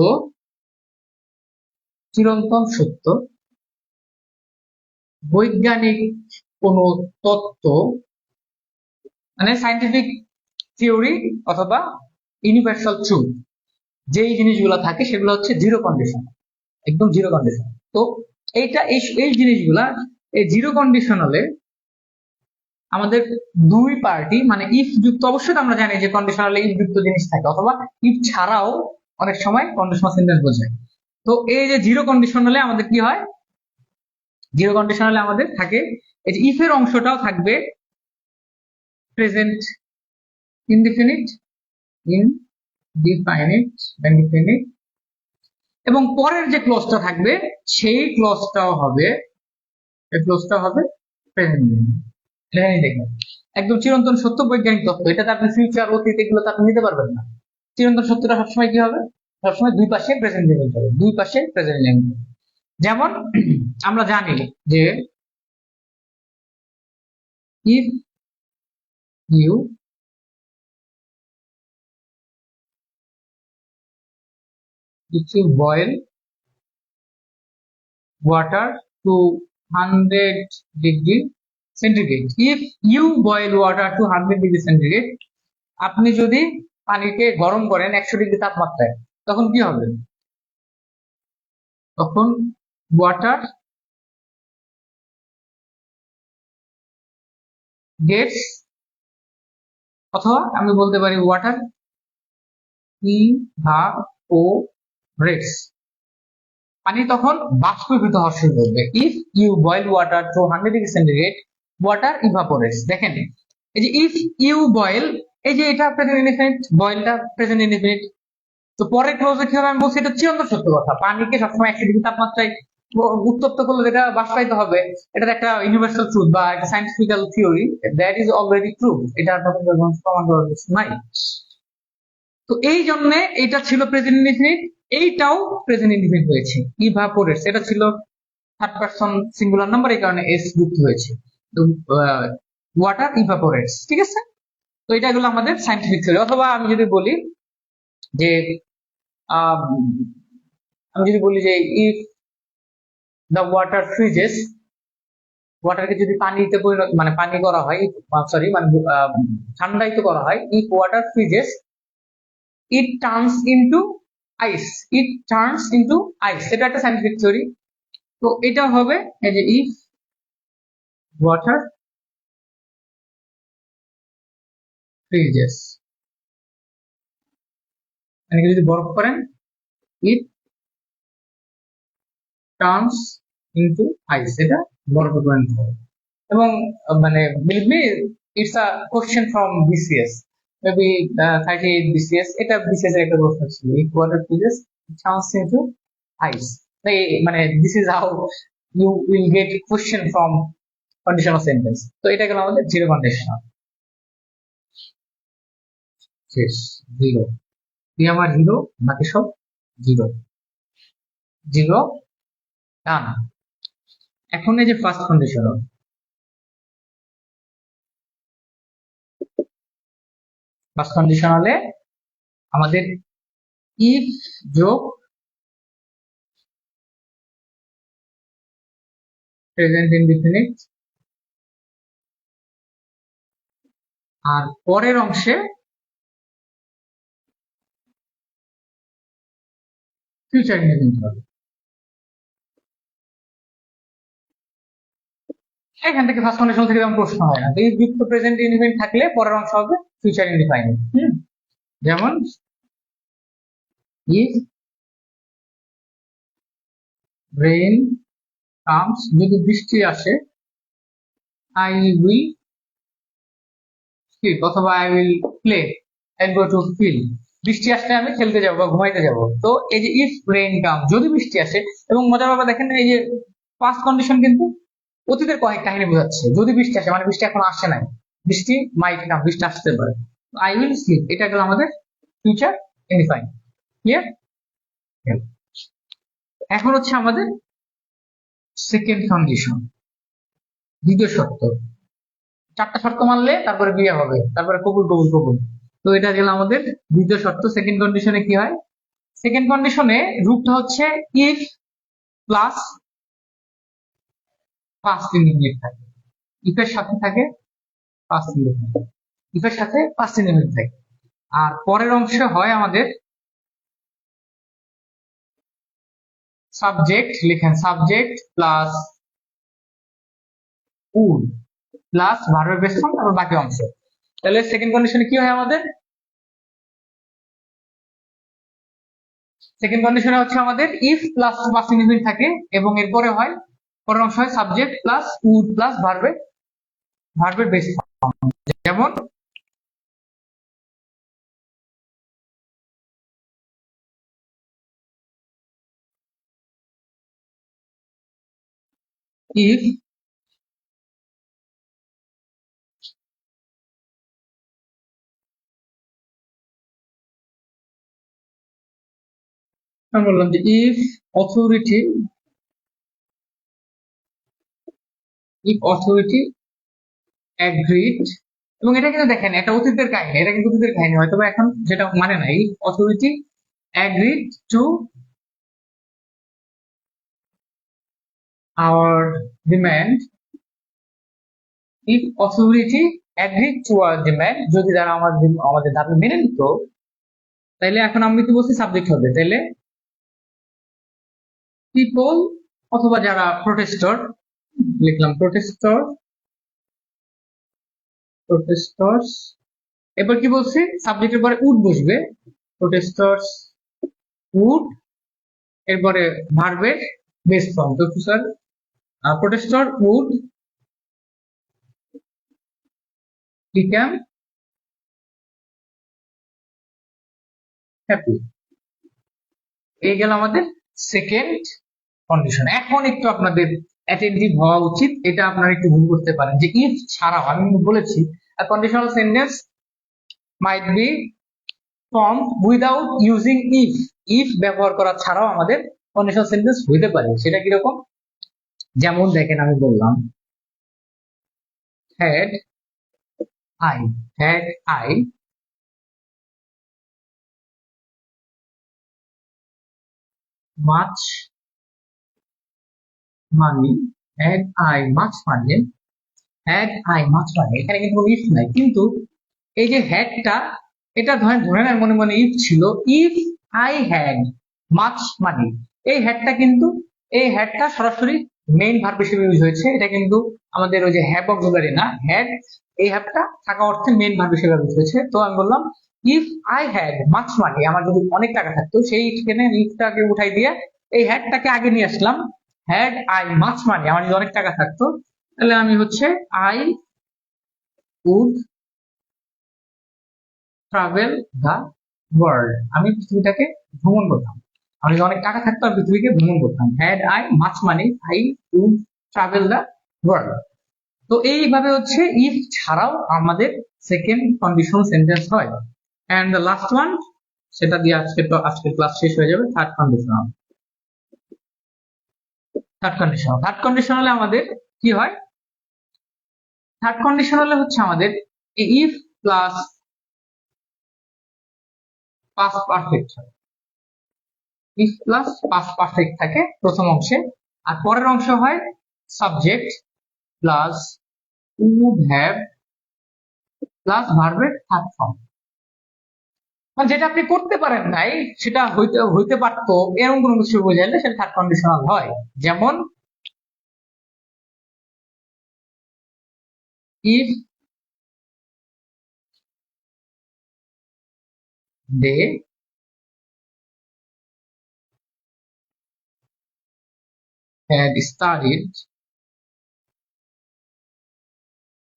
চিরন্তন সত্য বৈজ্ঞানিক কোন তত্ত্ব, মানে সায়েন্টিফিক থিওরি অথবা ইউনিভার্সাল ট্রুথ, যেই জিনিসগুলো থাকে সেগুলো হচ্ছে জিরো কন্ডিশন, একদম জিরো কন্ডিশন। তো এইটা এই জিনিসগুলা এই জিরো কন্ডিশনালে আমাদের দুই পার্টি মানে ইফ যুক্ত, অবশ্যই আমরা জানি যে কন্ডিশনালে ইফ যুক্ত জিনিস থাকে, অথবা ইফ ছাড়াও অনেক সময় কন্ডিশনাল সেন্টেন্স বোঝায়। তো এই যে জিরো কন্ডিশনালে আমাদের কি হয়, জিরো কন্ডিশনালে আমাদের থাকে এই যে ইফ এর অংশটাও থাকবে প্রেজেন্ট ইনডিফিনিট, ইনডিফাইনিট, ইনডিফিনিট, এবং পরের যে ক্লজটা থাকবে সেই ক্লজটাও হবে, এই ক্লজটা হবে প্রেজেন্ট ইনডিফিনিট। দেখবেন একদম চিরন্তন সত্য বৈজ্ঞানিক তত্ত্ব, এটাতে আপনি ফিউচার অতীত এগুলোতে আপনি নিতে পারবেন না। চিরন্তন সত্যটা সবসময় কি হবে, সবসময় দুই পাশে প্রেজেন্ট ইনডিফিনিট হবে, দুই পাশে প্রেজেন্ট ইনডিফিনিট। যেমন আমরা জানি যে if you boil water to 100 degree centigrade, if you boil water to 100 degree centigrade, আপনি যদি পানিকে গরম করেন 100 ডিগ্রি তাপমাত্রায়, তখন কি হবে? তখন ওয়াটার গেটস, অথবা আমি বলতে পারি ওয়াটার ইভাপোরেটস, পানি তখন বাষ্পীভূত হওয়া শুরু করবে। If you boil water to 100°C, water evaporates. দেখেন এই যে ইফ ইউ বয়েল, এই যে এটা প্রেজেন্ট ইনডিফিনিট, বয়েলটা প্রেজেন্ট ইনডিফিনিট। তো পরের ক্লোজে কি হবে আমি বলছি, এটা চিরন্তন সত্য কথা। পানিকে সবসময় 100 ডিগ্রি তাপমাত্রায় উত্তপ্ত করলে যেটা বাষ্পায়িত হবে, এটার একটা ইউনিভার্সাল ট্রুথ বা একটা scientifical theory, that is already true. এটা নতুন করে প্রমাণ করার কিছু নাই। তো এই জন্য এটা ছিল প্রেজেন্ট ইনডিফিনিট, এইটাও প্রেজেন্ট ইনডিফিনিট হয়েছে। ইভাপোরেটস এটা ছিল থার্ড পারসন সিঙ্গুলার নাম্বার, এই কারণে এস যুক্ত হয়েছে। তো ওয়াটার ইভাপোরেটস, ঠিক আছে। তো এটা হলো আমাদের সায়েন্টিফিক থিওরি। অথবা আমি যদি বলি যে ইফ দ্য ওয়াটার ফ্রিজেস, ওয়াটারকে যদি পানিতে পরিণত মানে পানি করা হয়, সরি মানে ঠান্ডায়িত করা হয়, if water freezes it turns into ice, it turns into ice, এটা একটা সায়েন্টিফিক থিওরি। তো এটা হবে এই যে ইফ ওয়াটার ফ্রিজেস, মানে যদি বরফ করেন, ইট টার্নস ইনটু আইস, এটা বরফে পরিণত হবে। এবং মানে believe me, it's a question from BCS, maybe 38 BCS, এটা বিসিএস এর একটা প্রশ্ন ছিল, if water freezes turns into ice. মানে this is how you will get question from conditional sentence. তো এটা গেল আমাদের জিরো কন্ডিশনাল। শেষ, জিরো, তুই আমার হিরো, বাকি সব জিরো, জিরো, ডান। এখন এই যে ফার্স্ট কন্ডিশনাল, ফার্স্ট কন্ডিশনালে আমাদের ইফ যোগ প্রেজেন্ট ইনডিফিনিট, আর পরের অংশে ফিউচার ইনডিফিনিট হবে। এখান থেকে ফার্স্ট কন্ডিশন থেকে যেমন প্রশ্ন হয় না, এই যুক্ত প্রেজেন্ট ইনডিফিনিট থাকলে পরের অংশ হবে ফিউচার ইনডিফাইনিট। যেমন ইফ রেইন কামস, যদি বৃষ্টি আসে, আই উইল স্লিপ, অথবা I will play, I go to field. বৃষ্টি আসলে আমি খেলতে যাবো বা ঘুমাইতে যাবো। তো এই যে ইফ রেইন কাম, যদি বৃষ্টি আসে, এবং মজার ব্যাপার দেখেন এই যে ফার্স্ট কন্ডিশন কিন্তু অতীতের কয়েক কাহিনী বোঝাচ্ছে। যদি বৃষ্টি আসে মানে বৃষ্টি এখন আসে নাই, বৃষ্টি মাইট কাম, বৃষ্টি আসতে পারে। আই উইল স্লিপ, এটা গেল আমাদের ফিউচার ইনডিফাইন। ক্লিয়ার? এখন হচ্ছে আমাদের সেকেন্ড কন্ডিশন, দ্বিতীয় শর্ত। চারটা শর্ত মানলে তারপরে বিয়ে হবে, তারপরে কবুল কবুল কবুল। তো এটা গেল আমাদের দ্বিতীয় শর্ত। সেকেন্ড কন্ডিশনে কি হয়, সেকেন্ড কন্ডিশনে রূপটা হচ্ছে ইফ প্লাস পাস্ট ইনডিফিনিট থাকে, ইফের সাথে থাকে পাস্ট ইনডিফিনিট, ইফের সাথে পাস্ট ইনডিফিনিট থাকে। আর পরের অংশে হয় আমাদের সাবজেক্ট, লিখেন সাবজেক্ট প্লাস উড প্লাস ভার্বের বেস ফর্ম, তারপর বাকি অংশ। তাহলে সেকেন্ড কন্ডিশনে কি হয় আমাদের, সেকেন্ড কন্ডিশনে হচ্ছে আমাদের ইফ প্লাস পাস্ট ইনডিফিনিট থাকে, এবং এরপরে হয় পরের অংশ হয় সাবজেক্ট প্লাস উড প্লাস ভার্বের বেস ফর্ম। যেমন ইফ আমি বললাম যে if authority, if authority agreed, এবং এটা কিন্তু দেখেন এটা অতীতের কাহিনী, এটা কিন্তু অতীতের কাহিনী, হয়তো বা এখন যেটা মানে না। If authority agreed to our demand, if authority agreed to our demand, যদি তারা আমাদের দাবি মেনে নিত, তাইলে এখন আমি কি বলছি সাবজেক্ট হবে। তাইলে পিপল অথবা যারা প্রোটেস্টর, লিখলাম প্রোটেস্টর্স। এবার কি বলছি, সাবজেক্টের পরে উড বসবে, প্রোটেস্টর্স উড, এরপরে ভার্বের বেস ফর্ম। তো স্যার প্রোটেস্টর উড বিকাম হ্যাপি। এই গেল আমাদের সেকেন্ড কন্ডিশন। এখন একটু আপনাদের অ্যাটেন্টিভ হওয়া উচিত, এটা আপনারা একটু ভুল করতে পারেন যে ইফ ছাড়াও, আমি বলেছি conditional sentence might be form without using if ব্যবহার করা ছাড়াও আমাদের কন্ডিশনাল সেন্টেন্স হইতে পারে। সেটা কিরকম, যেমন দেখেন আমি বললাম had I much money, had I much মানি, এখানে কিন্তু কোনো ইফ নাই, কিন্তু এই যে হ্যাডটা, এটা ধরে নেন মনে মনে ইফ ছিল, if I had much money, এই হ্যাডটা কিন্তু, এই হ্যাডটা সরাসরি মেইন ভার্ব হিসেবে ইউজ হয়েছে। এটা কিন্তু আমাদের ওই যে হ্যাভ অক্সিলারি না, হ্যাড, এই হ্যাডটা থাকা অর্থে মেইন ভার্ব হিসেবে ইউজ হয়েছে। তো আমি বললাম if I had much money, আমার যদি অনেক টাকা থাকতো, সেইখানে ইফটাকে উঠাই দিয়ে এই হ্যাডটাকে আগে নিয়ে আসলাম, হ্যাড আই মাচ মানি, আমার যদি অনেক টাকা থাকতো, তাহলে আমি হচ্ছে I would travel the world, আমি পৃথিবীটাকে ভ্রমণ করতাম। আমার যদি অনেক টাকা থাকতো আমি পৃথিবীকে ভ্রমণ করতাম। Had I much money I would travel the world. তো এইভাবে হচ্ছে ইফ ছাড়াও আমাদের সেকেন্ড কন্ডিশনাল সেন্টেন্স হয়। এন্ড দ্য লাস্ট ওয়ান, সেটা দিয়ে আজকে ক্লাস শেষ হয়ে যাবে। থার্ড কন্ডিশনালে আমাদের কি হয়, থার্ড কন্ডিশনালে হচ্ছে আমাদের ইফ প্লাস পাস্ট পারফেক্ট হয়, ইফ প্লাস পাস্ট পারফেক্ট থাকে প্রথম অংশে, আর পরের অংশ হয় subject plus would have plus ভার্বের থার্ড ফর্ম। মানে যেটা আপনি করতে পারেন নাই, সেটা হইতে পারতো, এরকম কোনো কিছু বোঝাইলে সেটা থার্ড কন্ডিশনাল হয়। যেমন if they had studied,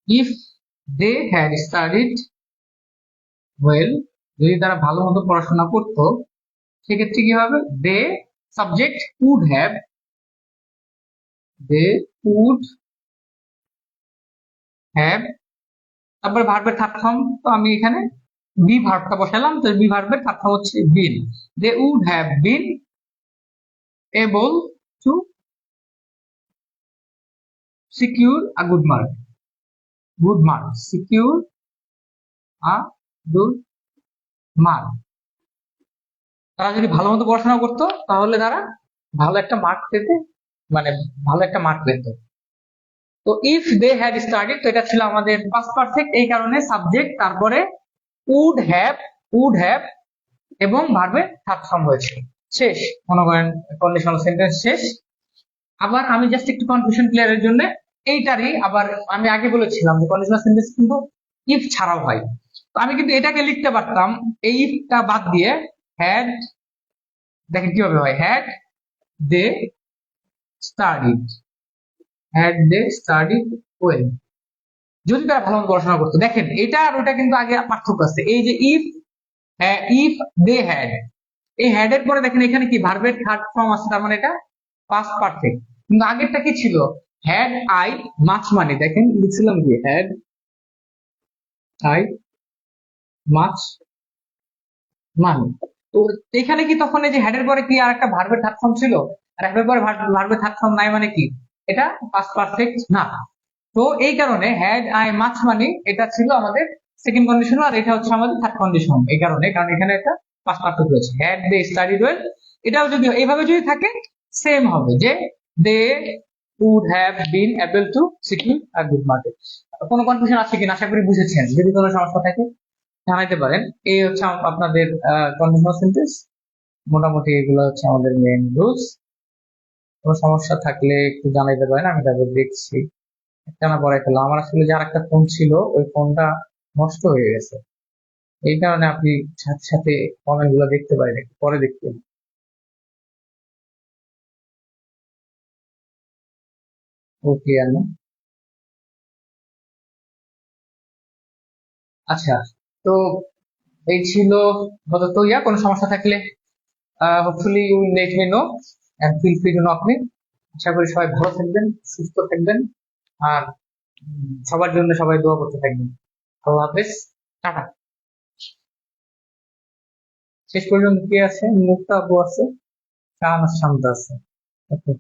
if they had studied well, যদি তারা ভালো মতো পড়াশোনা করতো, সেক্ষেত্রে কি হবে, they subject would have, they would have, তারপরে ভার্বের থার্ড ফর্ম, তো আমি এখানে বি ভার্বটা বসালাম, তো বি ভার্বের থার্ড ফর্ম হচ্ছে বিন, they would have been able to secure a good mark, secure a good mark, তারা যদি ভালো মতো পড়াশোনা করতো তাহলে তারা ভালো একটা মার্ক পেতে, মানে ভালো একটা মার্ক পেত। তো ইফ দে হ্যাড স্টাডিড, তো এটা ছিল আমাদের পাস্ট পারফেক্ট, এই কারণে সাবজেক্ট, তারপরে উড হ্যাভ এবং ভার্বের থার্ড ফর্ম হয়েছে। শেষ, মনে করেন কন্ডিশনাল সেন্টেন্স শেষ। আবার আমি জাস্ট একটু কনফিউশন ক্লিয়ারের জন্য এইটারই, আবার আমি আগে বলেছিলাম যে কন্ডিশনাল সেন্টেন্স কিন্তু ইফ ছাড়াও হয়, তো আমি কিন্তু এটাকে লিখতে পারতাম এই ইফটা বাদ দিয়ে, হ্যাড, দেখেন কিভাবে হয়, হ্যাড দে স্টাডিড, ওয়েল, যদি তারা ভালো মতো পড়াশোনা করতো। দেখেন এটা আর ওটা কিন্তু আগে পার্থক্য আছে, এই যে ইফ দে হ্যাড, এই হ্যাড এর পরে দেখেন এখানে কি ভার্বের থার্ড ফর্ম আছে, তার মানে এটা পাস্ট পারফেক্ট। কিন্তু আগেরটা কি ছিল, হ্যাড আই মাচ মানি, দেখেন লিখছিলাম কি, হ্যাড আই মাচ মানি। তো এখানে কি তখন এই যে হ্যাড এর পরে কি আর একটা ভার্বের থার্ড ফর্ম ছিল, আর হ্যাড এর পরে ভার্বের থার্ড ফর্ম নাই, মানে কি এটা পাস্ট পারফেক্ট না। তো এই কারণে হ্যাড আই মাচ মানি এটা ছিল আমাদের সেকেন্ড কন্ডিশন, আর এটা হচ্ছে আমাদের থার্ড কন্ডিশন, এই কারণে, কারণ এখানে একটা পাস্ট পারফেক্ট রয়েছে, হ্যাড দে স্টাডিড ওয়েল, এটাও যদি এইভাবে যদি থাকে সেম হবে, যে দে would have been able to secure a good market। কোনো কনফিউশন আছে কিনা, আশা করি বুঝেছেন, যদি কোনো সমস্যা থাকে জানাইতে পারেন। এই হচ্ছে আপনাদের কন্ডিশনাল সেন্টেন্স, মোটামুটি এগুলো হচ্ছে আমাদের মেইন রুলস। কোনো সমস্যা থাকলে একটু জানাইতে পারেন, আমি তারপর দেখছি। একটা না পরে ফেললাম, আমার আসলে যার একটা ফোন ছিল ওই ফোনটা নষ্ট হয়ে গেছে, এই কারণে আপনি সাথে সাথে কমেন্ট গুলো দেখতে পারেন, একটু পরে দেখতে। ওকে না, আচ্ছা। তো এই ছিল আপাতত কোনো সমস্যা থাকলে hopefully you let me know and feel free to knock me. আশা করি সবাই ভালো থাকবেন, সুস্থ থাকবেন, আর সবার জন্য সবাই দোয়া করতে থাকবেন। আল্লাহ হাফেজ, টাটা। শেষ পর্যন্ত কি আছে, মুক্তা আপু আছে, শাহানাজ শান্ত আছে। Okay.